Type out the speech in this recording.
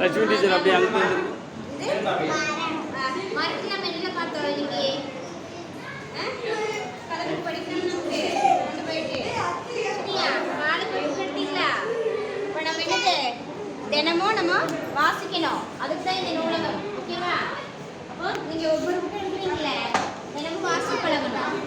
Lakshmi teacher அப்படியே அங்கே மறுபடியும் நம்ம என்ன பார்த்தோம் இன்னைக்கு கலந்து படிக்கணும் போயிட்டு சரியா நாளைக்கு எடுத்தீங்களா இப்போ நம்ம என்னது தினமும் நம்ம வாசிக்கணும் அதுக்கு தான் இந்த நூலகம் ஓகேவா அப்போ நீங்கள் ஒவ்வொரு புக்கு எடுக்கிறீங்களே தினமும் வாசி பழகணும்